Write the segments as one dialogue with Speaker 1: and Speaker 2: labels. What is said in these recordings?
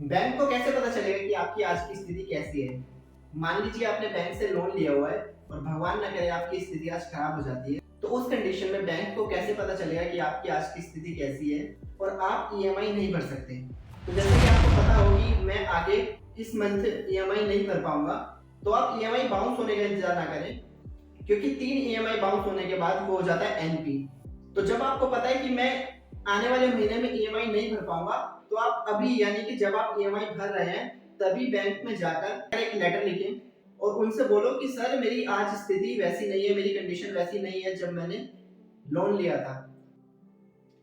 Speaker 1: Bank को कैसे पता चलेगा कि आपकी आज की स्थिति कैसी है? मान लीजिए आपने बैंक से लोन लिया हुआ है और भगवान ना करे आपकी स्थिति आज खराब हो जाती है, तो उस कंडीशन में बैंक को कैसे पता चलेगा कि आपकी आज की स्थिति कैसी है और आप ईएमआई नहीं भर सकते। तो जैसे कि आपको पता होगी मैं आगे इस मंथ ईएमआई नहीं भर पाऊंगा, तो आप ईएमआई बाउंस होने का इंतजार ना करें, क्योंकि 3 ईएमआई बाउंस होने के बाद वो हो जाता है एनपी। तो जब आपको पता है कि मैं आने वाले महीने में ईएमआई नहीं भर पाऊंगा, तो आप अभी यानी कि जब आप ईएमआई भर रहे हैं तभी बैंक में जाकर एक लेटर लिखें और उनसे बोलो कि सर मेरी आज स्थिति वैसी नहीं है, मेरी कंडीशन वैसी नहीं है जब मैंने लोन लिया था।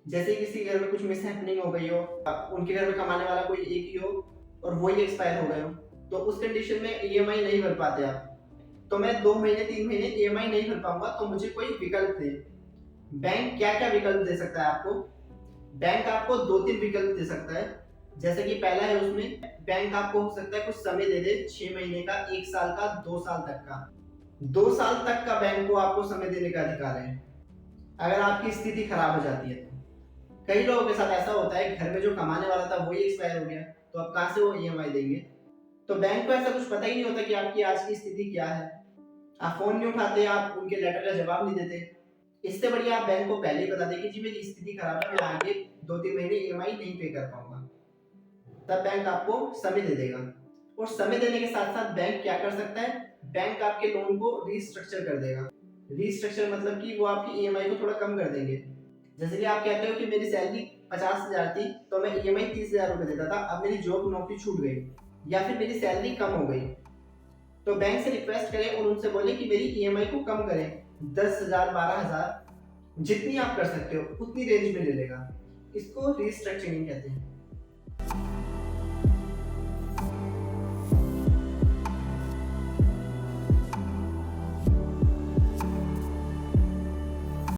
Speaker 1: जैसे किसी घर में कुछ मिस हैपनिंग हो गई हो, उनके घर में कमाने वाला कोई एक ही हो और वही एक्सपायर हो गए हो, तो उस कंडीशन में ईएमआई नहीं भर पाते आप। तो मैं 2 महीने 3 महीने ईएमआई नहीं भर पाऊंगा, तो मुझे कोई विकल्प दे। बैंक क्या क्या विकल्प दे सकता है आपको? बैंक आपको 2-3 विकल्प दे सकता है। जैसे कि पहला है, उसमें बैंक आपको हो सकता है कुछ समय दे दे, 6 महीने का, 1 साल का, 2 साल तक का। 2 साल तक का बैंक को आपको समय देने का अधिकार है अगर आपकी स्थिति खराब हो जाती है तो। कई लोगों के साथ ऐसा होता है, घर में जो कमाने वाला था वही एक्सपायर हो गया, तो अब कहाँ से वो ईएमआई देंगे? तो बैंक को ऐसा कुछ पता ही नहीं होता कि आपकी आज की स्थिति क्या है। आप फोन नहीं उठाते, आप उनके लेटर का जवाब नहीं देते। इससे बढ़िया आप बैंक को पहले ही बता दें कि जी मेरी स्थिति खराब है, मैं आगे 2-3 महीने ईएमआई नहीं पे कर पाऊंगा। तब बैंक आपको समय दे देगा। और समय देने के साथ साथ बैंक क्या कर सकता है, बैंक आपके लोन को रीस्ट्रक्चर कर देगा। रीस्ट्रक्चर मतलब कि वो आपकी ईएमआई को थोड़ा कम कर देंगे। जैसे कि आप कहते हो कि मेरी सैलरी 50,000 थी, तो मैं ईएमआई 30,000 रुपए देता था, अब मेरी जॉब नौकरी छूट गई या फिर मेरी सैलरी कम हो गई, तो बैंक से रिक्वेस्ट करें और उनसे बोले कि मेरी ईएमआई को कम करें, 10,000 12,000 जितनी आप कर सकते हो उतनी रेंज में ले लेगा। इसको रीस्ट्रक्चरिंग कहते हैं।